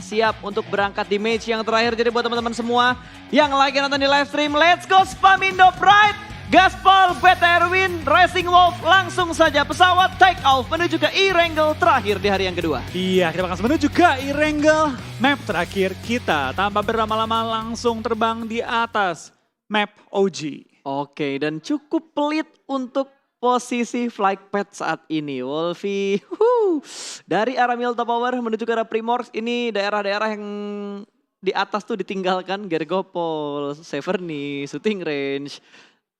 siap untuk berangkat di match yang terakhir. Jadi buat teman-teman semua yang lagi nonton di live stream, let's go Spamindo Pride, Gaspol, BTR Win, Racing Wolf, langsung saja pesawat take off menuju ke Erangel terakhir di hari yang kedua. Iya, kita akan menuju ke Erangel, map terakhir kita. Tanpa berlama-lama langsung terbang di atas map OG. Oke, dan cukup pelit untuk posisi flight path saat ini. Wolfie, dari arah Milta Power menuju ke arah Primorsk, ini daerah-daerah yang di atas tuh ditinggalkan. Gergopol, Severny, Shooting Range,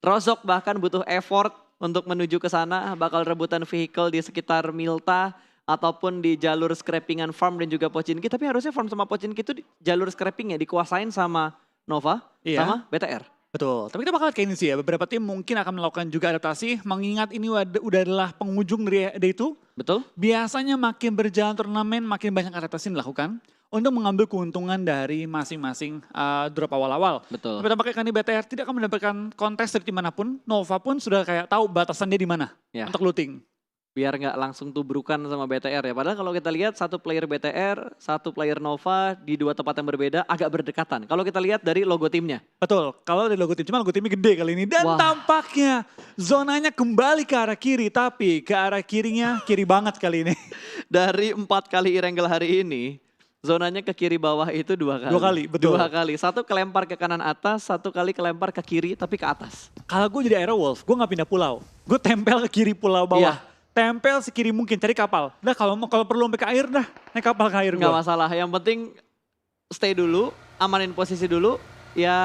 Rozok bahkan butuh effort untuk menuju ke sana. Bakal rebutan vehicle di sekitar Milta ataupun di jalur scrappingan farm dan juga Pochinki. Tapi harusnya farm sama Pochinki itu jalur scrappingnya dikuasain sama Nova sama BTR. Betul, tapi kita bakal kayak ini sih ya, beberapa tim mungkin akan melakukan juga adaptasi, mengingat ini udah adalah penghujung dari itu. Betul. Biasanya makin berjalan turnamen, makin banyak adaptasi yang dilakukan untuk mengambil keuntungan dari masing-masing drop awal-awal. Betul. Tapi tampaknya kan di BTR tidak akan mendapatkan kontes dari dimanapun, Nova pun sudah kayak tahu batasan dia di mana untuk looting. Biar nggak langsung tubrukan sama BTR ya. Padahal kalau kita lihat satu player BTR, satu player Nova di dua tempat yang berbeda agak berdekatan. Kalau kita lihat dari logo timnya. Betul, kalau dari logo tim, cuma logo timnya gede kali ini. Dan tampaknya zonanya kembali ke arah kiri, tapi ke arah kirinya kiri banget kali ini. Dari 4 kali Erangel hari ini, zonanya ke kiri bawah itu 2 kali. 2 kali, betul. 2 kali, satu kelempar ke kanan atas, satu kali kelempar ke kiri tapi ke atas. Kalau gue jadi Aerowolf, gue gak pindah pulau. Gue tempel ke kiri pulau bawah. Iya. Tempel sekiri mungkin, cari kapal. Dah kalau perlu sampai ke air dah, naik kapal ke air gue. Gak masalah, yang penting stay dulu, amanin posisi dulu. Ya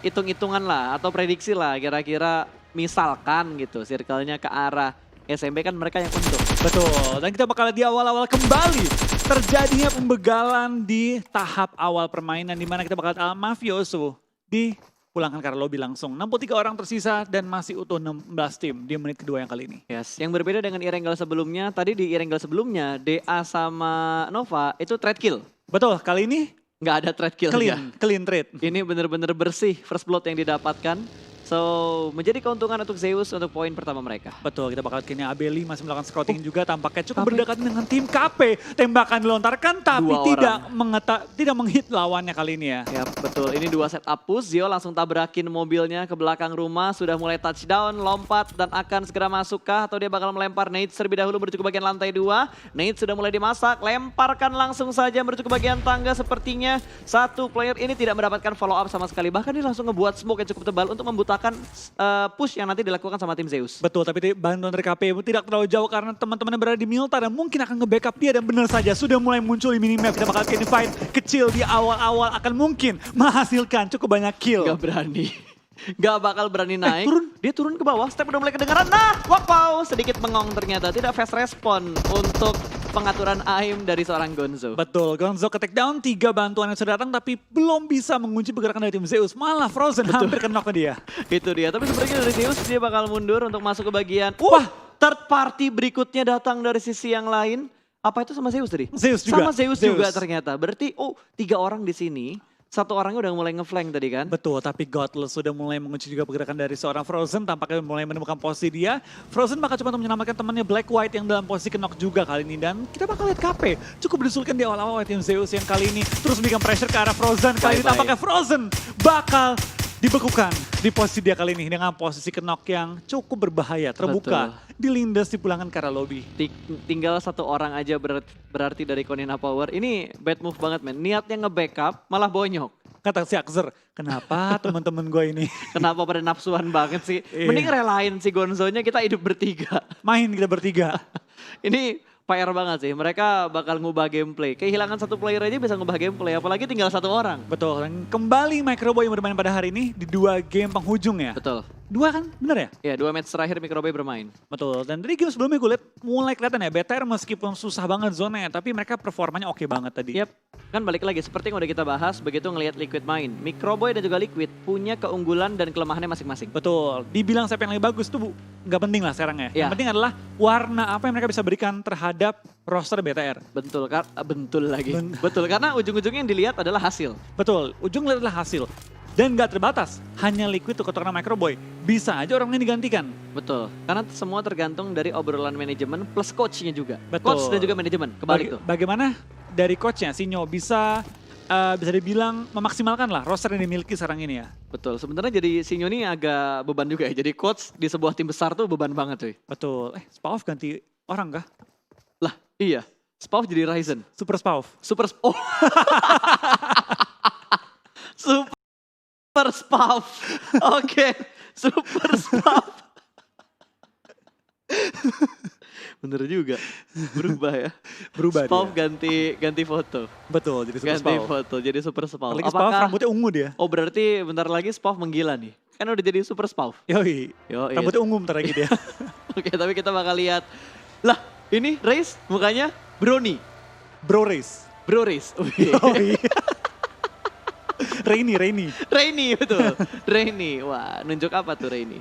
hitung-hitungan lah atau prediksi lah kira-kira misalkan gitu circle-nya ke arah SMB kan mereka yang untung. Betul, dan kita bakal lihat di awal-awal kembali terjadinya pembegalan di tahap awal permainan di mana kita bakal lihat Mafioso dipulangkan ke arah lobby langsung. 63 orang tersisa dan masih utuh 16 tim di menit kedua yang kali ini. Yes, yang berbeda dengan Erangel sebelumnya, tadi di Erangel sebelumnya DA sama Nova itu trade kill. Betul, kali ini nggak ada trade kill ya. Clean trade. Ini bener-bener bersih first blood yang didapatkan. So, menjadi keuntungan untuk Zeus untuk poin pertama mereka. Betul, kita bakal kini Abeli masih melakukan scouting juga, tampaknya cukup berdekatan dengan tim KP. Tembakan dilontarkan tapi tidak menghit lawannya kali ini ya. Ya betul, ini 2 setup push. Zio langsung tabrakin mobilnya ke belakang rumah, sudah mulai touchdown, lompat dan akan segera masuk kah atau dia bakal melempar Nate terlebih dahulu menuju ke bagian lantai 2. Nate sudah mulai dimasak, lemparkan langsung saja menuju ke bagian tangga. Sepertinya satu player ini tidak mendapatkan follow up sama sekali. Bahkan dia langsung ngebuat smoke yang cukup tebal untuk membutakan push yang nanti dilakukan sama tim Zeus. Betul, tapi bantuan dari KP tidak terlalu jauh karena teman-teman berada di Milta dan mungkin akan nge-backup dia dan benar saja sudah mulai muncul di minimap. Kita bakal kayak fight kecil di awal-awal akan mungkin menghasilkan cukup banyak kill. Gak berani. Gak bakal berani naik. Dia turun ke bawah, step udah mulai kedengaran. Nah, wow, sedikit bengong ternyata. Tidak fast respon untuk pengaturan aim dari seorang Gonzo. Betul, Gonzo ke take down, 3 bantuan yang sudah datang tapi belum bisa mengunci pergerakan dari tim Zeus. Malah Frozen hampir kena ke dia. Itu dia, tapi sebenarnya dari Zeus dia bakal mundur untuk masuk ke bagian. Third party berikutnya datang dari sisi yang lain. Apa itu sama Zeus tadi? Zeus juga. Sama Zeus juga ternyata. Berarti 3 orang di sini. 1 orangnya udah mulai ngeflank tadi kan? Betul, tapi Godless sudah mulai mengunci juga pergerakan dari seorang Frozen. Tampaknya mulai menemukan posisi dia. Frozen bakal coba untuk menyelamatkan temannya Black White yang dalam posisi knock juga kali ini. Dan kita bakal lihat KP cukup disulkan di awal-awal tim Zeus yang kali ini terus memberikan pressure ke arah Frozen. Kali ini tampaknya Frozen bakal dibekukan di posisi dia kali ini dengan posisi knock yang cukup berbahaya. Terbuka, dilindas dipulangkan ke arah lobby. Tinggal 1 orang aja berarti dari Konina Power. Ini bad move banget men. Niatnya nge-backup malah bonyok. Kata si Akzer, kenapa teman-teman gue ini? Kenapa pada nafsuan banget sih? Mending relain si Gonzonya kita hidup bertiga. Main kita bertiga. Ini PR banget sih, mereka bakal ngubah gameplay. Kehilangan 1 player aja bisa ngubah gameplay, apalagi tinggal 1 orang. Betul, dan kembali Microboy yang bermain pada hari ini di 2 game penghujung ya. Betul. 2 kan, bener ya? Ya, 2 match terakhir Microboy bermain. Betul, dan dari game sebelumnya gue liat mulai kelihatan ya, BTR meskipun susah banget zonanya, tapi mereka performanya oke banget tadi. Yap, kan balik lagi seperti yang udah kita bahas begitu ngelihat Liquid main. Microboy dan juga Liquid punya keunggulan dan kelemahannya masing-masing. Betul, dibilang siapa yang lebih bagus tuh nggak penting lah sekarang ya. Ya. Yang penting adalah warna apa yang mereka bisa berikan terhadap roster BTR. Betul, betul lagi. Betul, karena ujung-ujungnya yang dilihat adalah hasil. Betul, ujung adalah hasil. Dan gak terbatas, hanya Liquid tuh keturunan Microboy. Bisa aja orang ini digantikan. Betul, karena semua tergantung dari obrolan manajemen plus coachnya juga. Betul. Coach dan juga manajemen, kebalik tuh. Bagaimana dari coachnya, Sinyo bisa dibilang memaksimalkan lah roster yang dimiliki sekarang ini ya. Betul, sebenarnya jadi Sinyo ini agak beban juga ya. Jadi coach di sebuah tim besar tuh beban banget cuy. Betul, Spav ganti orang kah? Lah iya, Spav jadi Ryzen. Super Spav. Oh. Super Spav. Oke, Super Spav. Bener juga, berubah ya. Berubah Spav dia. ganti foto. Betul, jadi Super Ganti Spav. foto, jadi Super Spav. Apalagi Spav rambutnya ungu dia. Oh berarti bentar lagi Spav menggila nih. Kan udah jadi Super Spav. Yoi, Yoi. rambutnya ungu bentar lagi dia. Oke, tapi kita bakal lihat. Lah, ini Race mukanya Brony. Bro Race. Bro Race. Yoi. Rainy. Rainy betul. Rainy. Wah, nunjuk apa tuh Rainy?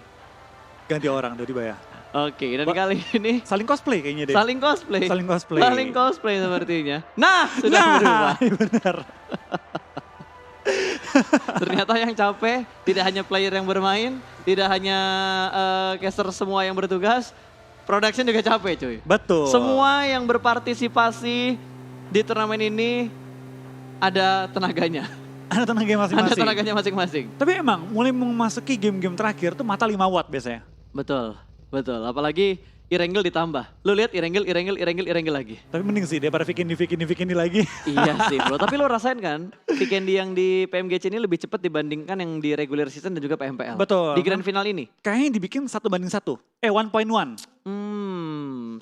Ganti orang tiba-tiba ya. Oke, dan kali ini Saling cosplay kayaknya deh. saling cosplay. Saling cosplay. Saling cosplay sepertinya. Nah, sudah berubah. Benar. Ternyata yang capek tidak hanya player yang bermain, tidak hanya caster semua yang bertugas, production juga capek cuy. Betul. Semua yang berpartisipasi di turnamen ini ada tenaganya. Ada tenaga masing-masing. Ada tenaganya masing-masing. Tapi emang mulai memasuki game-game terakhir tuh mata 5 watt biasanya. Betul, betul. Apalagi Irengel ditambah. Lu lihat Irengel lagi. Tapi mending sih daripada Vikendi lagi. Iya sih bro, tapi lo rasain kan Vikendi yang di PMGC ini lebih cepat dibandingkan yang di regular season dan juga PMPL. Betul. Di grand final ini. Kayaknya dibikin 1:1. 1.1. 1,1.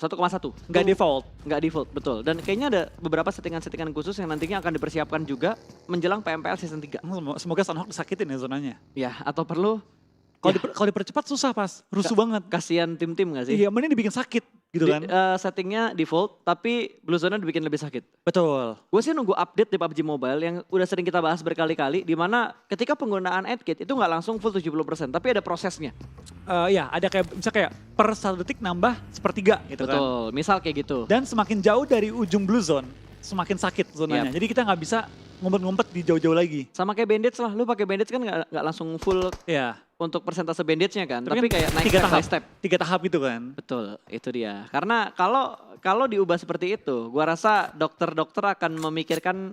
Nggak default. Nggak default, betul. Dan kayaknya ada beberapa settingan-settingan khusus yang nantinya akan dipersiapkan juga menjelang PMPL season 3. Semoga Sunhawk disakitin ya zonanya. Ya, atau perlu Kalau dipercepat susah pas, rusuh banget. kasihan tim-tim nggak sih? Iya, mending dibikin sakit gitu kan. Settingnya default, tapi Blue Zone dibikin lebih sakit. Betul. Gue sih nunggu update di PUBG Mobile yang udah sering kita bahas berkali-kali, di mana ketika penggunaan AdKit itu nggak langsung full 70%, tapi ada prosesnya. Ya, ada kayak per 1 detik nambah sepertiga gitu kan. Betul, misal kayak gitu. Dan semakin jauh dari ujung blue zone, semakin sakit zonanya. Jadi kita nggak bisa ngumpet-ngumpet di jauh-jauh lagi. Sama kayak bandage lah, lu pakai bandage kan nggak langsung full Ya. untuk persentase bandage-nya kan, tapi kan kayak naik 3 step tahap, by step. 3 tahap gitu kan. Betul, itu dia. Karena kalau diubah seperti itu, gua rasa dokter-dokter akan memikirkan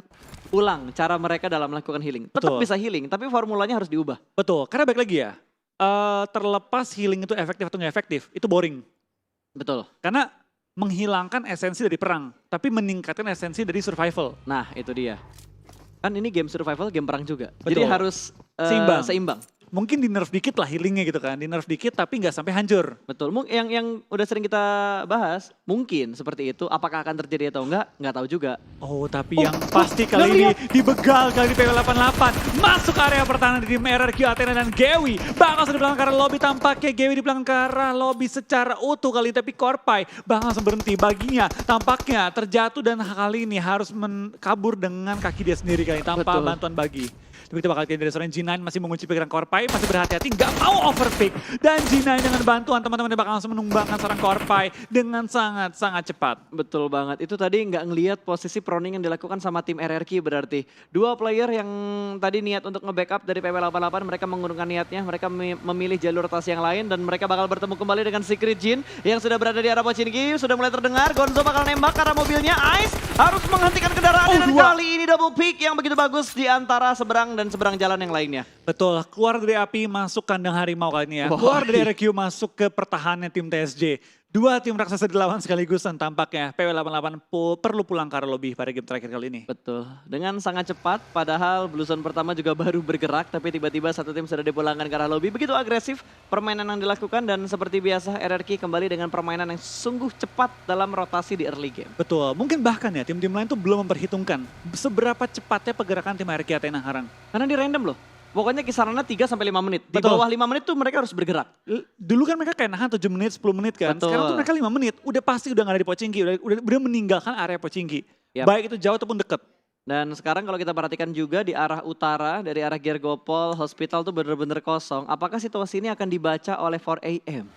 ulang cara mereka dalam melakukan healing. Tetap Betul. bisa healing, tapi formulanya harus diubah. Betul, karena balik lagi ya, terlepas healing itu efektif atau nggak efektif, itu boring. Betul. Karena menghilangkan esensi dari perang, tapi meningkatkan esensi dari survival. Nah, itu dia. Kan ini game survival, game perang juga. Jadi Betul. harus seimbang. Mungkin di nerf dikit lah healingnya gitu kan, di nerf dikit tapi nggak sampai hancur. Betul. Yang udah sering kita bahas, mungkin seperti itu. Apakah akan terjadi atau enggak tahu juga. Oh, tapi yang pasti kali ini dibegal kali di PW88. Masuk area pertahanan di tim RRQ Athena dan Gewi. Bakal di belakang ke arah lobby, tampaknya Gewi di belakang ke arah lobby secara utuh kali ini. Tapi Korpai bakal langsung berhenti. Baginya tampaknya terjatuh dan kali ini harus kabur dengan kaki dia sendiri kali ini, tanpa Betul. bantuan Bagi. Tapi kita bakal lihat dari seorang G9 masih mengunci pikiran Korpai, masih berhati-hati, nggak mau overpick. Dan G9 dengan bantuan teman-teman dia bakal langsung menumbangkan seorang Korpai dengan sangat-sangat cepat. Betul banget. Itu tadi nggak ngelihat posisi proning yang dilakukan sama tim RRQ berarti. Dua player yang tadi niat untuk nge-backup dari PW88, mereka mengurungkan niatnya. Mereka memilih jalur rotasi yang lain dan mereka bakal bertemu kembali dengan Secret Jin yang sudah berada di arah Pochinki. Sudah mulai terdengar, Gonzo bakal nembak karena mobilnya. Ice harus menghentikan kendaraannya dan kali ini double pick yang begitu bagus di antara seberang dan seberang jalan yang lainnya. Betul, keluar dari api masuk kandang harimau kali ini ya. Wah. Keluar dari RQ masuk ke pertahanan tim TSJ. Dua tim raksasa dilawan sekaligus dan tampaknya PW88 perlu pulang ke arah lobby pada game terakhir kali ini. Betul, dengan sangat cepat padahal Blue Zone pertama juga baru bergerak tapi tiba-tiba satu tim sudah dipulangkan ke arah lobby. Begitu agresif permainan yang dilakukan dan seperti biasa RRQ kembali dengan permainan yang sungguh cepat dalam rotasi di early game. Betul, mungkin bahkan ya tim-tim lain tuh belum memperhitungkan seberapa cepatnya pergerakan tim RRQ Athena Harang. Karena di random loh. Pokoknya kisarannya 3-5 menit. Di Betul. bawah 5 menit tuh mereka harus bergerak. Dulu kan mereka kayak nahan 7 menit, 10 menit kan. Betul. Sekarang tuh mereka 5 menit, udah pasti udah gak ada di Pochinki, udah meninggalkan area Pochinki. Yap. Baik itu jauh ataupun deket. Dan sekarang kalau kita perhatikan juga di arah utara, dari arah Gergopol, hospital tuh bener-bener kosong. Apakah situasi ini akan dibaca oleh 4AM?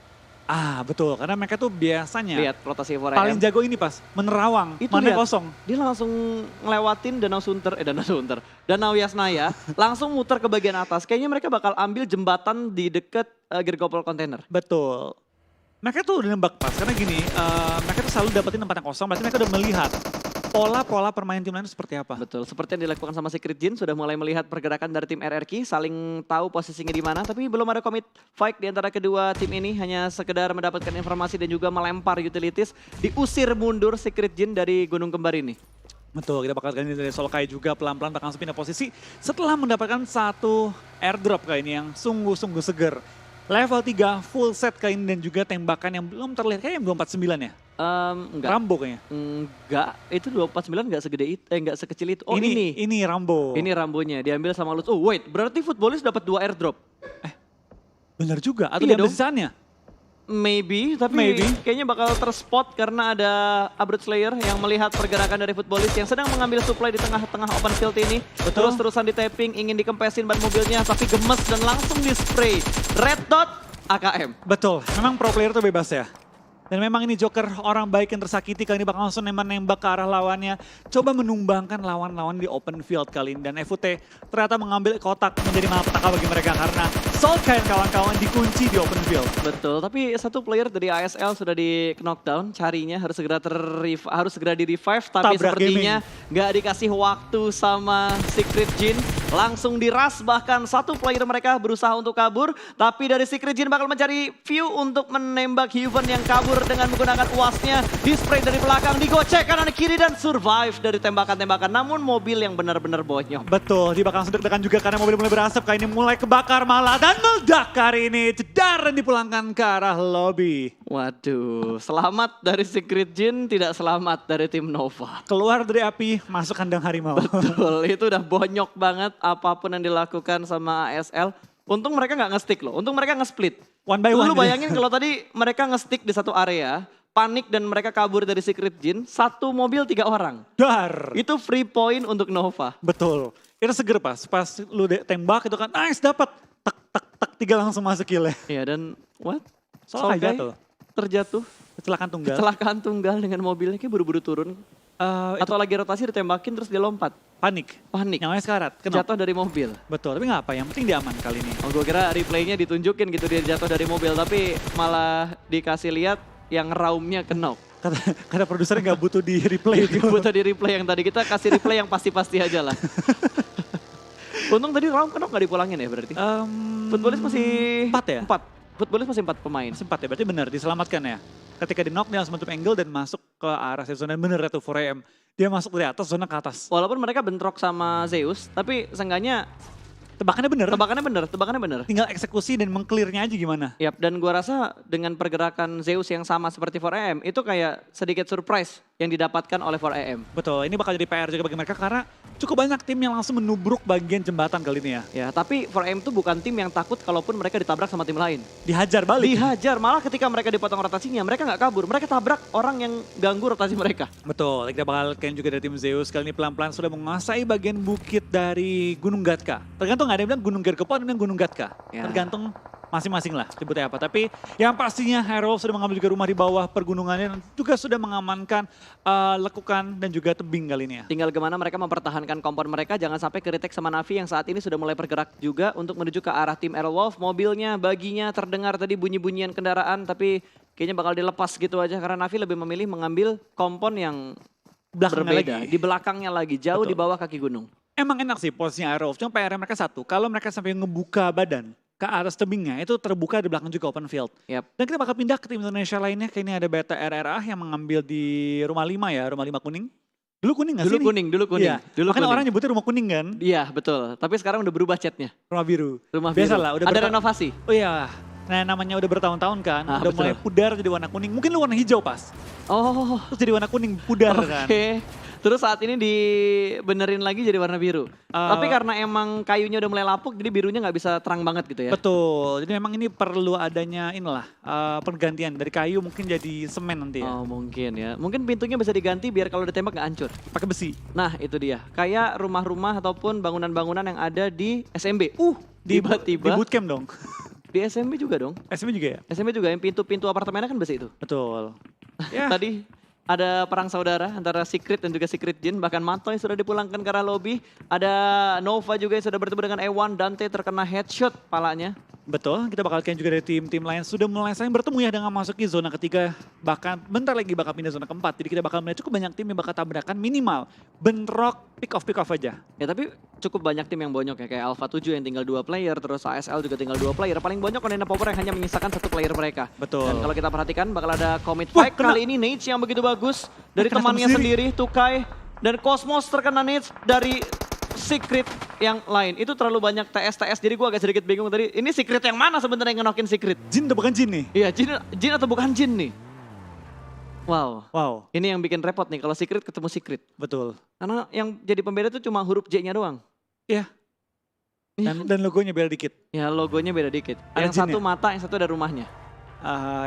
Betul, karena mereka tuh biasanya Lihat rotasi 4AM. paling jago ini pas menerawang, Itu mana lihat. kosong. Dia langsung ngelewatin Danau Yasnaya, langsung muter ke bagian atas. Kayaknya mereka bakal ambil jembatan di deket Gergopol Container. Betul. Mereka tuh udah nembak pas, karena gini, mereka tuh selalu dapetin tempat yang kosong, berarti mereka udah melihat pola-pola permainan tim lain itu seperti apa. Betul, seperti yang dilakukan sama Secret Jin, sudah mulai melihat pergerakan dari tim RRQ, saling tahu posisinya di mana, tapi belum ada commit fight di antara kedua tim ini, hanya sekedar mendapatkan informasi dan juga melempar utilities, diusir mundur Secret Jin dari Gunung Kembar ini. Betul, kita bakal ganti dari Solkai juga pelan-pelan bakal pindah posisi setelah mendapatkan satu airdrop kali ini yang sungguh-sungguh seger. Level 3 full set kali ini dan juga tembakan yang belum terlihat, kayaknya belum 49 ya? Enggak. Rambo kayaknya. Enggak, itu 249 enggak segede itu, enggak sekecil itu. Oh ini. Ini Rambo. Ini Rambonya, diambil sama Lutz. Oh wait, berarti Footballist dapat 2 airdrop. Bener juga, atau Iya diambil dong. sisanya? Maybe, tapi Maybe. kayaknya bakal terspot karena ada Abroad Slayer yang melihat pergerakan dari Footballist yang sedang mengambil supply di tengah-tengah open field ini. Betul. Terus-terusan di tapping, ingin dikempesin ban mobilnya, tapi gemes dan langsung di spray. Red dot AKM. Betul, memang pro player tuh bebas ya. Dan memang ini Joker orang baik yang tersakiti kali ini bakal langsung nembak ke arah lawannya. Coba menumbangkan lawan-lawan di open field kali ini. Dan FUT ternyata mengambil kotak menjadi malapetaka bagi mereka karena Solkai dan kawan-kawan dikunci di open field. Betul, tapi satu player dari ASL sudah di knockdown, carinya harus segera di revive, tapi Tabrak sepertinya nggak dikasih waktu sama Secret Jin. Langsung diras, bahkan satu player mereka berusaha untuk kabur, tapi dari Secret Jin bakal mencari view untuk menembak Hyuven yang kabur dengan menggunakan uasnya. Di spray dari belakang, digocek kanan kiri dan survive dari tembakan-tembakan, namun mobil yang benar-benar bonyok. Betul, dia bakal langsung deg-degan juga karena mobil mulai berasap. Kali ini mulai kebakar malah dan meledak hari ini. Jedar dan dipulangkan ke arah lobby. Waduh, selamat dari Secret Jin, tidak selamat dari tim Nova. Keluar dari api, masuk kandang harimau. Betul, itu udah bonyok banget apapun yang dilakukan sama ASL. Untung mereka nggak nge-stick loh, untung mereka nge-split. One by one. Lu bayangin kalau tadi mereka nge-stick di satu area, panik dan mereka kabur dari Secret Jin, satu mobil 3 orang. Dar. Itu free point untuk Nova. Betul. Itu seger pas lu tembak itu kan nice dapat tek tek tek 3 langsung masuk kill ya. Iya dan what? Solkai Solkai jatuh. terjatuh, Kecelakaan tunggal. kecelakaan tunggal dengan mobilnya kayak buru-buru turun. Itu Atau lagi rotasi ditembakin terus dia lompat. panik. Panik, Nyawanya sekarat. Kenapa? jatuh dari mobil. Betul, tapi nggak apa, yang penting dia aman kali ini. Oh gue kira replaynya ditunjukin gitu dia jatuh dari mobil, tapi malah dikasih lihat yang raumnya kenok. Kata produsernya nggak butuh di replay. Butuh di replay yang tadi, kita kasih replay yang pasti-pasti aja lah. Untung tadi raum kenok gak dipulangin ya berarti? Footballist masih 4 ya? 4. Footballist masih 4 pemain. Sempat ya, berarti benar diselamatkan ya. Ketika di knock dia langsung bentuk angle dan masuk ke arah safe zone. Dan bener ya tuh 4AM. Dia masuk dari atas, zona ke atas. Walaupun mereka bentrok sama Zeus, tapi seenggaknya Tebakannya bener. tebakannya bener. Tinggal eksekusi dan mengclearnya aja gimana. Yap, dan gua rasa dengan pergerakan Zeus yang sama seperti 4AM, itu kayak sedikit surprise yang didapatkan oleh 4AM. Betul, ini bakal jadi PR juga bagi mereka karena cukup banyak tim yang langsung menubruk bagian jembatan kali ini ya. Ya, tapi 4AM itu bukan tim yang takut kalaupun mereka ditabrak sama tim lain. Dihajar balik. Dihajar, malah ketika mereka dipotong rotasinya, mereka nggak kabur. Mereka tabrak orang yang ganggu rotasi mereka. Betul, kita bakal kalian juga dari tim Zeus kali ini pelan-pelan sudah menguasai bagian bukit dari Gunung Gatka. Tergantung ada yang bilang Gunung Gergepo, ada yang bilang Gunung Gatka. Ya. Tergantung masing-masing lah sebutnya apa. Tapi yang pastinya Hero sudah mengambil juga rumah di bawah pergunungannya dan juga sudah mengamankan lekukan dan juga tebing kali ini ya. Tinggal gimana mereka mempertahankan kompon mereka, jangan sampai ke-retake sama Navi yang saat ini sudah mulai bergerak juga untuk menuju ke arah tim Airwolf. Mobilnya, baginya terdengar tadi bunyi-bunyian kendaraan, tapi kayaknya bakal dilepas gitu aja karena Navi lebih memilih mengambil kompon yang Belakangnya berbeda. lagi. Di belakangnya lagi, jauh Betul. di bawah kaki gunung. Emang enak sih posisinya Airwolf, cuma PR mereka satu. Kalau mereka sampai ngebuka badan ke atas tebingnya, itu terbuka di belakang juga open field. Yap. Dan kita bakal pindah ke tim Indonesia lainnya. Kayak ini ada Beta RRA yang mengambil di rumah 5 ya, rumah 5 kuning. Dulu kuning gak sih? Dulu kuning. Iya. Dulu Makanya kuning. orang nyebutnya rumah kuning kan, Iya betul, tapi sekarang udah berubah catnya. rumah biru. Rumah Biasa biru. lah, udah Ada renovasi. Oh iya, nah namanya udah bertahun-tahun kan, Ah, udah betul. mulai pudar jadi warna kuning. Mungkin lu warna hijau pas, Oh, terus jadi warna kuning pudar kan. oke. Terus saat ini dibenerin lagi jadi warna biru. Tapi karena emang kayunya udah mulai lapuk, jadi birunya nggak bisa terang banget gitu ya. Betul, jadi memang ini perlu adanya inilah pergantian dari kayu mungkin jadi semen nanti ya, Oh mungkin ya. Mungkin pintunya bisa diganti biar kalau ditembak nggak hancur. pakai besi. Nah itu dia. Kayak rumah-rumah ataupun bangunan-bangunan yang ada di SMB. Di Tiba-tiba bootcamp dong. Di SMB juga dong. SMB juga ya? SMB juga yang pintu-pintu apartemennya kan besi itu. Betul. Ya. Tadi ada perang saudara antara Secret dan juga Secret Jin. Bahkan Matoy sudah dipulangkan ke arah lobby. Ada Nova juga yang sudah bertemu dengan Ewan. Dante terkena headshot palanya. Betul, kita bakal lihat juga dari tim-tim lain sudah mulai saling bertemu ya dengan memasuki zona ketiga. Bahkan bentar lagi bakal pindah zona keempat. Jadi kita bakal melihat cukup banyak tim yang bakal tabrakan minimal. Bentrok, pick off aja. Ya tapi cukup banyak tim yang bonyok ya. Kayak Alpha 7 yang tinggal 2 player. Terus ASL juga tinggal 2 player. Paling bonyok Onena Power yang hanya menyisakan 1 player mereka. Betul. Dan kalau kita perhatikan bakal ada commit Wah, fight. Kali ini Nate yang begitu bagus. Dari Kena temannya teman sendiri, Tukai. Dan Cosmos terkena Nate dari Secret yang lain. Itu terlalu banyak TS. Jadi gue agak sedikit bingung tadi. Ini Secret yang mana sebenarnya yang ngenokin Secret? Jin atau bukan Jin nih? Iya, Jin atau bukan Jin nih? Wow. Ini yang bikin repot nih kalau Secret ketemu Secret. Betul. Karena yang jadi pembeda tuh cuma huruf J-nya doang. Iya. Dan logonya beda dikit. Ya logonya beda dikit. Ada Yang satu Jin ya? mata, yang satu ada rumahnya.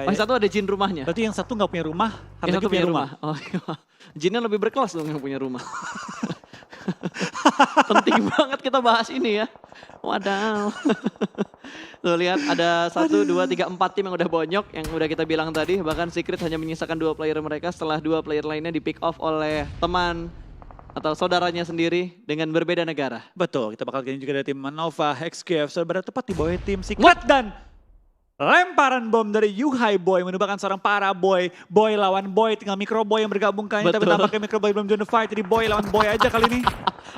Yang Ya. satu ada Jin rumahnya. Berarti yang satu nggak punya rumah, Yang satu satu punya rumah. Oh iya. Jinnya lebih berkelas dong yang punya rumah. Penting banget kita bahas ini ya. Wadaw. Tuh lihat ada 1, 2, 3, 4 tim yang udah bonyok. Yang udah kita bilang tadi. Bahkan Secret hanya menyisakan 2 player mereka setelah 2 player lainnya di pick off oleh teman atau saudaranya sendiri dengan berbeda negara. Betul, kita bakal lihat juga dari tim Nova, XQF, sudah berada tepat di bawah tim Secret dan lemparan bom dari Yuhai Boy merupakan seorang para boy. Boy lawan boy, tinggal Micro Boy yang bergabung kali ini. Tapi Betul. tampaknya Micro Boy belum join the fight, jadi boy lawan boy aja kali ini.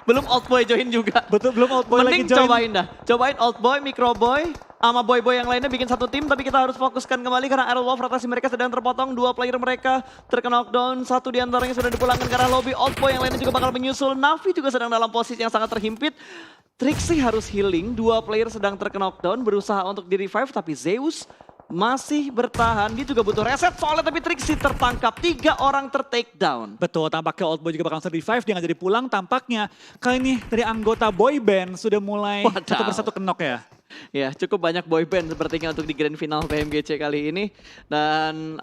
Belum Old Boy join juga. Betul, belum Old Boy lagi Mending join. cobain dah. Cobain Old Boy, Micro Boy, sama boy-boy yang lainnya bikin satu tim. Tapi kita harus fokuskan kembali karena Aerolove rotasi mereka sedang terpotong. 2 player mereka terkena knockdown. 1 diantaranya sudah dipulangkan ke arah lobby. Old Boy yang lainnya juga bakal menyusul. Navi juga sedang dalam posisi yang sangat terhimpit. Trixie harus healing. 2 player sedang terkena knockdown. Berusaha untuk di-revive tapi Zeus masih bertahan. Dia juga butuh reset soalnya tapi Trixie tertangkap. 3 orang ter-take down. Betul, tampaknya Old Boy juga bakal revive, dia nggak jadi pulang. Tampaknya kali ini dari anggota boy band sudah mulai satu persatu kenok ya. Ya, cukup banyak boyband sepertinya untuk di grand final PMGC kali ini. Dan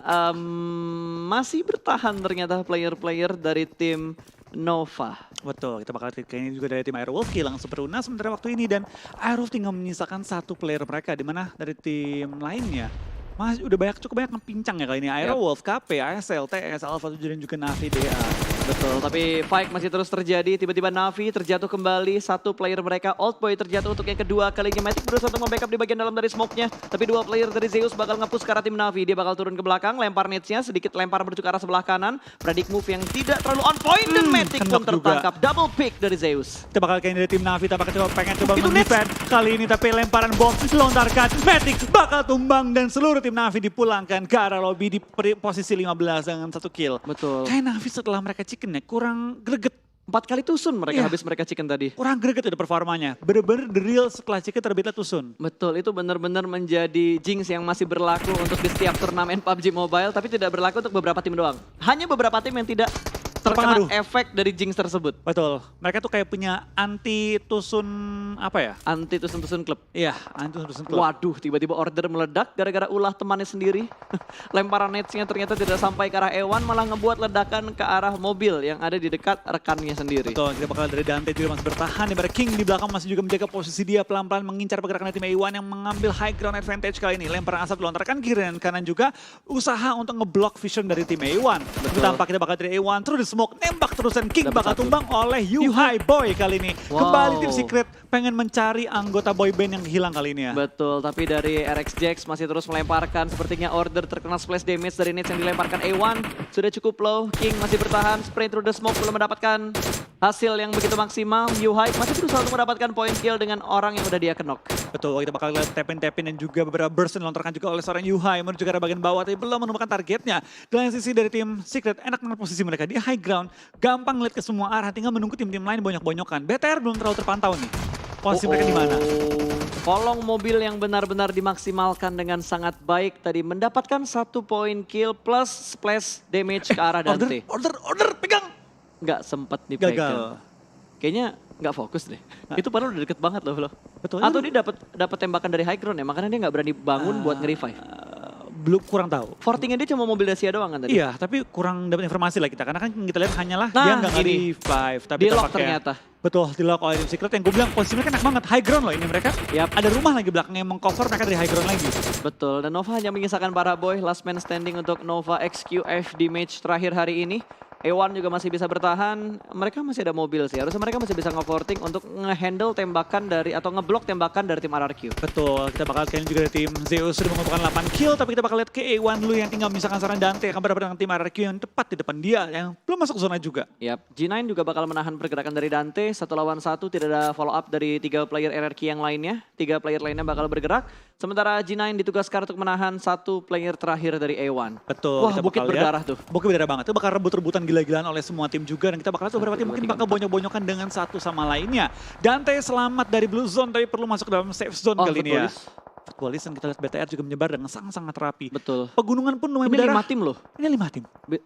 masih bertahan ternyata player-player dari tim Nova. Betul, kita bakal lihat kayaknya juga dari tim Aerowolf kehilangan Super Luna sementara waktu ini. Dan Aerowolf tinggal menyisakan 1 player mereka, di mana dari tim lainnya masih udah cukup banyak yang pincang ya kali ini. Aerowolf, KP, ASL, TS, Alpha 7 dan juga Navi DA. Betul, tapi fight masih terus terjadi. Tiba-tiba Navi terjatuh kembali. 1 player mereka, Old Boy terjatuh untuk yang kedua kalinya. Matic berusaha untuk membackup di bagian dalam dari smoke-nya. Tapi 2 player dari Zeus bakal nge-push ke arah tim Navi. Dia bakal turun ke belakang, lempar nades-nya. Sedikit lempar menuju ke arah sebelah kanan. Predict move yang tidak terlalu on point. Dan Matic pun tertangkap. Double pick dari Zeus. Kita bakal kayaknya dari tim Navi, tampaknya pengen coba Itu mendefend. Kali ini tapi lemparan bom dilontarkan. Matic bakal tumbang dan seluruh tim Navi dipulangkan ke arah lobby di posisi 15 dengan 1 kill. Betul. Kayak Navi setelah mereka chicken ya kurang greget. 4 kali tusun mereka Iya. habis mereka chicken tadi. Kurang greget itu performanya. Bener-bener the real setelah chicken terbitnya tusun. Betul, itu benar-benar menjadi jinx yang masih berlaku untuk di setiap turnamen PUBG Mobile. Tapi tidak berlaku untuk beberapa tim doang. Hanya beberapa tim yang tidak terkena Terpengaruh. efek dari jinx tersebut. Betul. Mereka tuh kayak punya anti tusun apa ya? Anti tusun-tusun klub. Iya, anti tusun klub. Waduh, tiba-tiba order meledak gara-gara ulah temannya sendiri. Lemparan nets-nya ternyata tidak sampai ke arah Ewan, malah ngebuat ledakan ke arah mobil yang ada di dekat rekannya sendiri. Betul, kita bakal dari Dante juga masih bertahan. Di King di belakang masih juga menjaga posisi dia pelan-pelan mengincar pergerakan tim A1 yang mengambil high ground advantage kali ini. Lemparan asap dilontarkan kiri dan kanan juga. Usaha untuk ngeblok vision dari tim A1. Tapi tampak kita bakal dari A1 through the smoke, nembak terus dan King Dapat bakal 1. tumbang oleh Yuhai Boy kali ini. Wow. Kembali tim Secret pengen mencari anggota boy band yang hilang kali ini ya. Betul, tapi dari RX Jax masih terus melemparkan. Sepertinya order terkena splash damage dari nets yang dilemparkan A1. Sudah cukup low, King masih bertahan. Spray through the smoke belum mendapatkan hasil yang begitu maksimal. Yuhai masih berusaha untuk mendapatkan point kill dengan orang yang udah dia kenok. Betul, kita bakal lihat tap-in dan juga beberapa burst yang dilontarkan juga oleh seorang Yuhai menuju ke arah bagian bawah, tapi belum menemukan targetnya. Di lain sisi dari tim Secret, enak banget posisi mereka di high ground, gampang ngeliat ke semua arah, tinggal menunggu tim-tim lain banyak-banyokan. BTR belum terlalu terpantau nih, posisi mereka di mana. Kolong mobil yang benar-benar dimaksimalkan dengan sangat baik tadi, mendapatkan 1 point kill plus splash damage ke arah Dante. Order, pegang! Nggak sempet dipegang. Gagal. Kayaknya nggak fokus deh. Itu padahal udah deket banget loh. Betul. Atau dia dapat tembakan dari high ground ya, makanya dia nggak berani bangun buat nge-revive. Belum, kurang tahu. Fortingnya dia cuma mobil Dacia doang kan tadi? Iya, tapi kurang dapat informasi lah kita. Karena kan kita lihat hanyalah Nah, dia nggak ini. nge-revive. Tapi Di lock tampaknya ternyata. Betul, di lock oleh Team Secret yang gue bilang posisi mereka enak banget. High ground loh ini mereka. Yap. Ada rumah lagi belakangnya yang mengcover mereka dari high ground lagi. Betul, dan Nova hanya mengisahkan para boy, last man standing untuk Nova XQF di match terakhir hari ini. A1 juga masih bisa bertahan, mereka masih ada mobil sih, harusnya mereka masih bisa nge-forting untuk nge-handle tembakan dari, atau ngeblok tembakan dari tim RRQ. Betul, kita bakal lihat juga dari tim Zeus sudah mengumpulkan 8 kill, tapi kita bakal lihat ke A1 dulu yang tinggal misalkan seorang Dante akan berhadapan dengan tim RRQ yang tepat di depan dia, yang belum masuk zona juga. Yap, G9 juga bakal menahan pergerakan dari Dante, 1 lawan 1, tidak ada follow up dari 3 player RRQ yang lainnya, 3 player lainnya bakal bergerak. Sementara G9 ditugaskan untuk menahan 1 player terakhir dari A1. Betul. Wah, kita bukit bakal berdarah lihat. tuh. Bukit berdarah banget. Itu bakal rebut-rebutan gila-gilaan oleh semua tim juga. Dan kita bakal lihat beberapa tim mungkin bakal bonyok-bonyokan dengan satu sama lainnya. Dante selamat dari blue zone tapi perlu masuk ke dalam safe zone kali ini ya. Footballis dan kita lihat BTR juga menyebar dengan sangat-sangat rapi. Betul. Pegunungan pun lumayan Ini berdarah. 5 tim loh. Ini 5 tim.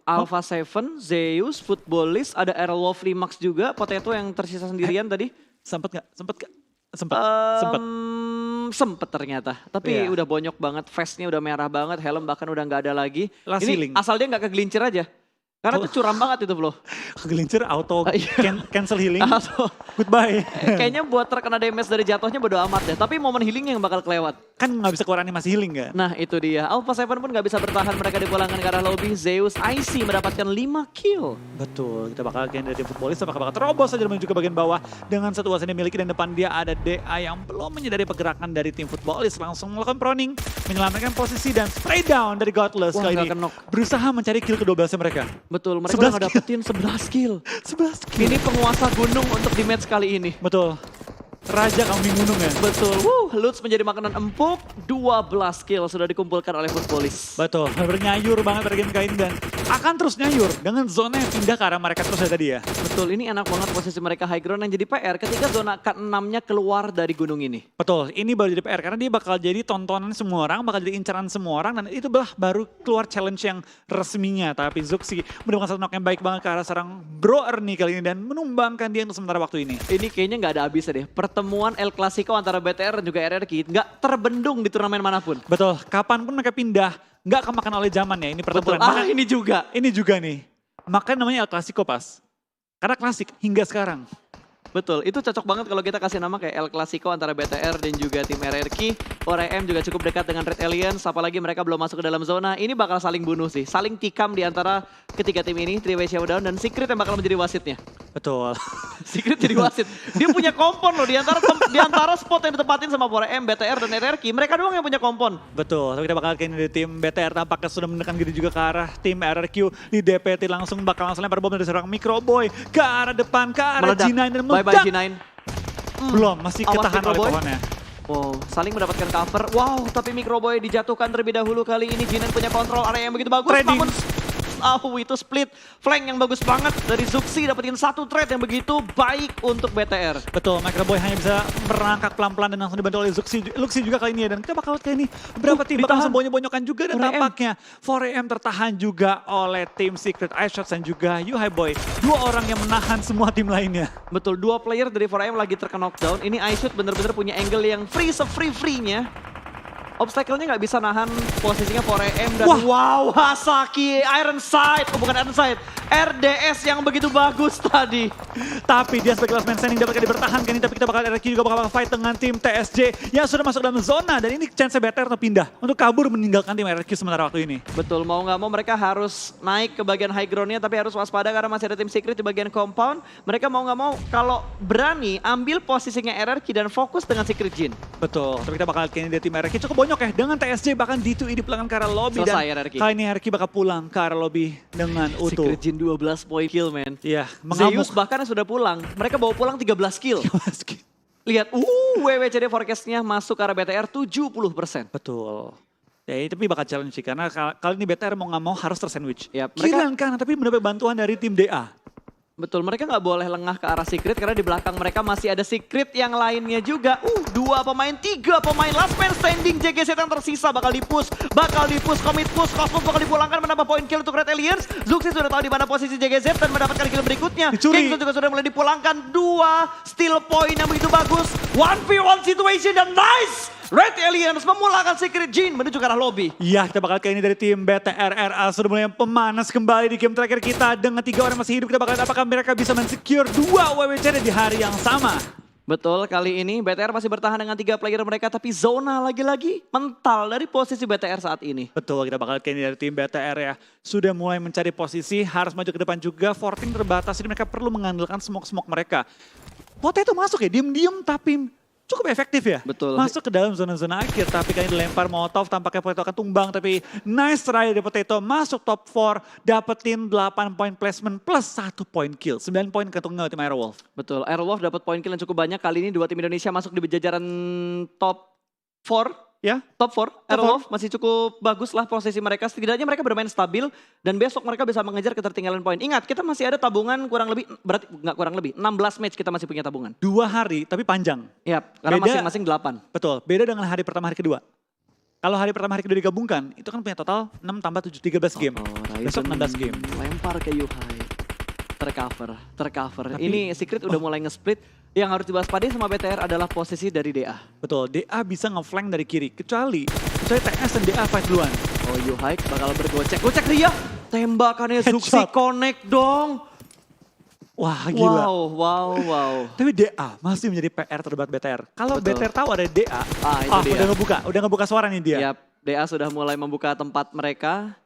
Alpha 7, Zeus, Footballis, ada Airwolf Limax juga, Potato yang tersisa sendirian tadi. Sempet gak? Sempet. Sempet ternyata, tapi Iya. udah bonyok banget, face-nya udah merah banget, helm bahkan udah nggak ada lagi. Last Ini healing. asal dia nggak kegelincir aja, karena itu curam banget itu Flo. Kegelincir auto Iya. cancel healing. Atau Goodbye. kayaknya buat terkena damage dari jatuhnya bodo amat deh, tapi momen healingnya yang bakal kelewat. Kan nggak bisa keluar animasi healing kan? Nah itu dia, Alpha 7 pun nggak bisa bertahan, mereka dipulangkan ke arah lobby. Zeus IC mendapatkan 5 kill. Betul, kita bakal lihat dari Footballis apakah bakal terobos saja menuju ke bagian bawah dengan satu wasit yang dimiliki dan depan dia ada DA yang belum menyadari pergerakan dari tim Footballis, langsung melakukan proning, menyelamatkan posisi dan spray down dari Godless Wah, kali nggak ini. kenok. Berusaha mencari kill ke-12 mereka. Betul, mereka 11 udah dapetin 11 kill. 11 kill. Ini penguasa gunung untuk di match kali ini. Betul. Raja kambing gunung ya. Betul, Lutz menjadi makanan empuk, 12 kill sudah dikumpulkan oleh Footballis. Betul, bernyayur banget pada game kali ini dan akan terus nyayur dengan zona yang pindah ke arah mereka terus ya tadi ya. Betul, ini enak banget posisi mereka high ground yang jadi PR ketika zona ke-6-nya keluar dari gunung ini. Betul, ini baru jadi PR karena dia bakal jadi tontonan semua orang, bakal jadi incaran semua orang dan itu baru keluar challenge yang resminya. Tapi Zuxi mendapatkan satu knock yang baik banget ke arah seorang Bro Ernie kali ini dan menumbangkan dia untuk sementara waktu ini. Ini kayaknya nggak ada habisnya deh. Pertemuan El Clasico antara BTR dan juga RRQ nggak terbendung di turnamen manapun. Betul, kapanpun mereka pindah, nggak kemakan oleh zaman ya ini Betul, pertempuran. ini juga. Ini juga nih, makanya namanya El Clasico pas. Karena klasik hingga sekarang. Betul, itu cocok banget kalau kita kasih nama kayak El Clasico antara BTR dan juga tim RRQ. 4AM juga cukup dekat dengan Red Aliens, apalagi mereka belum masuk ke dalam zona. Ini bakal saling bunuh sih, saling tikam di antara ketiga tim ini, 3-way showdown dan Secret yang bakal menjadi wasitnya. Betul. Secret jadi wasit. Dia punya kompon loh di antara spot yang ditempatin sama 4AM, BTR dan RRQ. Mereka doang yang punya kompon. Betul, tapi kita bakal kayak dari tim BTR tampaknya sudah menekan diri juga ke arah tim RRQ di DPT langsung bakal lempar bom dari seorang Microboy ke arah depan, ke arah Meledak. G9 dan Bye-bye meledak. G9. Belum, masih Awas ketahan oleh Microboy. pohonnya. Wow, saling mendapatkan cover. Wow, tapi Microboy dijatuhkan terlebih dahulu kali ini. G9 punya kontrol area yang begitu bagus. Trading. Namun, itu split flank yang bagus banget dari Zuxi. Dapetin satu trade yang begitu baik untuk BTR. Betul, Microboy hanya bisa merangkak pelan-pelan dan langsung dibantu oleh Luxi juga kali ini ya. Dan kita bakal lihat kayak ini beberapa tim bakal langsung bonyok-bonyokan juga dan 4AM. tampaknya 4AM tertahan juga oleh tim Secret iShots dan juga Boy. Dua orang yang menahan semua tim lainnya. Betul, 2 player dari 4AM lagi terkena knockdown. Ini iShoot bener-bener punya angle yang free se-free-free-nya. Obstacle-nya nggak bisa nahan posisinya 4AM dan wow, Hasaki Iron Sight, bukan Iron Sight, RDS yang begitu bagus tadi. Tapi dia sebagai last man standing dapat dipertahankan ini, tapi kita bakal RRQ juga bakal fight dengan tim TSJ yang sudah masuk dalam zona dan ini chance BTR untuk pindah, untuk kabur meninggalkan tim RRQ sementara waktu ini. Betul, mau nggak mau mereka harus naik ke bagian high ground-nya tapi harus waspada karena masih ada tim Secret di bagian compound. Mereka mau nggak mau kalau berani ambil posisinya RRQ dan fokus dengan Secret Jin. Betul, tapi kita bakal lihat kayaknya tim RRQ cukup bonyok ya dengan TSJ bahkan D2E dipulangkan ke arah lobby Selesai dan RRQ. kali ini RRQ bakal pulang ke arah lobby dengan utuh. Secret Jin 12 point kill, man. Iya, Zeus bahkan yang sudah pulang, mereka bawa pulang 13 kill. Lihat, WWCD forecast-nya masuk ke arah BTR 70%. Betul. Ya, tapi bakal challenge sih karena kali ini BTR mau nggak mau harus tersandwich. Yap, mereka- Kiri dan kanan tapi mendapat bantuan dari tim DA. Betul, mereka nggak boleh lengah ke arah Secret karena di belakang mereka masih ada Secret yang lainnya juga. 2 pemain, 3 pemain, last man standing, JGZ yang tersisa bakal dipush, commit push, Cosmos bakal dipulangkan menambah poin kill untuk Red Aliens. Zuxi sudah tahu di mana posisi JGZ dan mendapatkan kill berikutnya. Dicuri. Kingston juga sudah mulai dipulangkan, 2 steal point yang begitu bagus. 1v1 situation dan nice! Red Aliens memulakan Secret Jin menuju ke arah lobby. Iya, kita bakal kali ini dari tim BTRRA sudah mulai pemanas kembali di game terakhir kita. Dengan 3 orang masih hidup, kita bakal lihat apakah mereka bisa men-secure 2 WWCD di hari yang sama. Betul, kali ini BTR masih bertahan dengan 3 player mereka, tapi zona lagi-lagi mental dari posisi BTR saat ini. Betul, kita bakal kali ini dari tim BTR ya. Sudah mulai mencari posisi, harus maju ke depan juga. 14 terbatas, jadi mereka perlu mengandalkan smoke-smoke mereka. Potato masuk ya, diem-diem tapi cukup efektif ya. Betul. Masuk ke dalam zona-zona akhir, tapi kali ini dilempar Molotov, tampaknya Potato akan tumbang. Tapi nice try dari Potato, masuk top 4, dapetin 8 poin placement plus 1 poin kill. 9 poin kantongnya tim Airwolf. Betul, Airwolf dapat poin kill yang cukup banyak. Kali ini 2 tim Indonesia masuk di jajaran top 4. Ya, Top 4, Airwolf masih cukup bagus lah posisi mereka. Setidaknya mereka bermain stabil dan besok mereka bisa mengejar ketertinggalan poin. Ingat, kita masih ada tabungan kurang lebih, berarti nggak kurang lebih, 16 match kita masih punya tabungan. 2 hari tapi panjang. Yap, karena Beda- masing-masing 8. Betul, beda dengan hari pertama hari kedua. Kalau hari pertama hari kedua digabungkan, itu kan punya total 6 tambah 7, 13 game. Besok 16 game. Lempar ke Yuhai. Tercover. Tapi- Ini Secret udah mulai nge-split. Yang harus diwaspadai sama BTR adalah posisi dari DA. Betul, DA bisa nge-flank dari kiri. Kecuali TS dan DA fight duluan. Oh, Yuhai bakal bergocek. Gocek Ria. Tembakannya Zuxi Headshot. connect dong. Wah gila. Wow. Tapi DA masih menjadi PR terberat BTR. Kalau Betul. BTR tahu ada DA, Itu dia. udah ngebuka suara nih dia. Yap, DA sudah mulai membuka tempat mereka.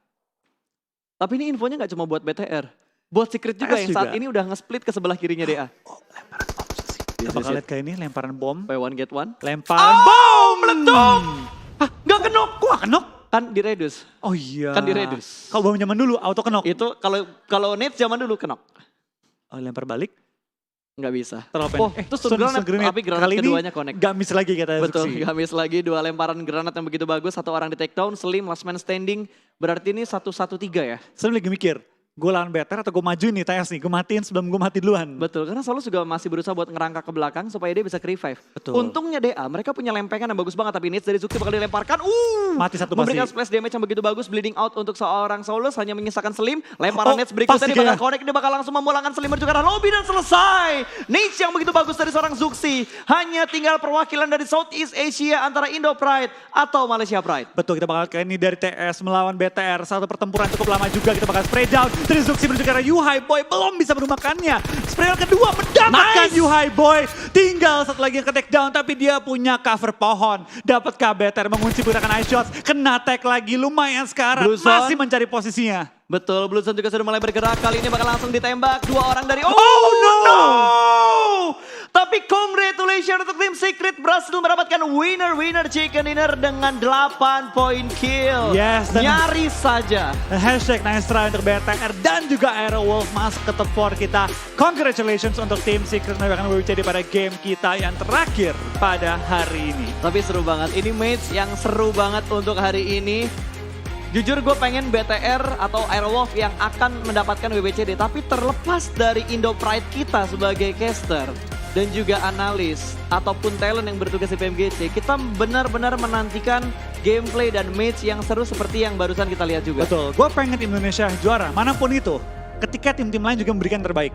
Tapi ini infonya nggak cuma buat BTR. Buat Secret juga TS yang saat juga. ini udah nge-split ke sebelah kirinya DA. Kita bakal lihat kayak ini lemparan bom. Buy one get one. Lemparan Bom, meletup! Nggak kenok. Wah kenok. Kan di reduce. Oh iya. Kan di reduce. Kalau bom zaman dulu auto kenok. Itu kalau Nate zaman dulu kenok. Oh, lempar balik. Nggak bisa. Terlalu Oh, itu stun granat, tapi granat kali keduanya ini connect. gak miss lagi kata Betul, Zuxi. gak miss lagi 2 lemparan granat yang begitu bagus. 1 orang di take down, Slim, last man standing. Berarti ini 1-1-3 ya? Saya lagi mikir, gue lawan BTR atau gue maju nih TS nih, gue matiin sebelum gue mati duluan. Betul, karena Solus juga masih berusaha buat ngerangkak ke belakang supaya dia bisa ke-revive. Betul. Untungnya DA, mereka punya lempengan yang bagus banget, tapi Nits dari Zuxi bakal dilemparkan. Mati satu Memberikan pasti. splash damage yang begitu bagus, bleeding out untuk seorang Solus, hanya menyisakan Slim. Lemparan Nets berikutnya pasti dia bakal kayaknya. connect, dia bakal langsung memulangkan Slim menuju ke arah lobby dan selesai. Nits yang begitu bagus dari seorang Zuxi. Hanya tinggal perwakilan dari Southeast Asia antara Indo Pride atau Malaysia Pride. Betul, kita bakal kali ini dari TS melawan BTR. Satu pertempuran cukup lama juga, kita bakal spray down. Dari Zuxi menuju ke arah Yuhai Boy, belum bisa merumakannya. Spray down kedua mendapatkan Nice. Yuhai Boy. Tinggal satu lagi yang ke take down, tapi dia punya cover pohon. Dapatkah BTR mengunci menggunakan ice shots. Kena tag lagi, lumayan sekarang. Blue Zone. Masih mencari posisinya. Betul, Blue Zone juga sudah mulai bergerak. Kali ini bakal langsung ditembak 2 orang dari... Oh, no! Tapi congratulations untuk tim Secret berhasil mendapatkan winner chicken dinner dengan 8 poin kill. Yes, dan- Nyaris saja. Hashtag nice try untuk BTR dan juga Airwolf masuk ke top 4 kita. Congratulations untuk tim Secret mendapatkan WWCD pada game kita yang terakhir pada hari ini. Tapi seru banget. Ini match yang seru banget untuk hari ini. Jujur gue pengen BTR atau Airwolf yang akan mendapatkan WBCD. Tapi terlepas dari Indo Pride kita sebagai caster dan juga analis ataupun talent yang bertugas di PMGC, kita benar-benar menantikan gameplay dan match yang seru seperti yang barusan kita lihat juga. Betul, gue pengen Indonesia juara manapun itu. Ketika tim-tim lain juga memberikan terbaik.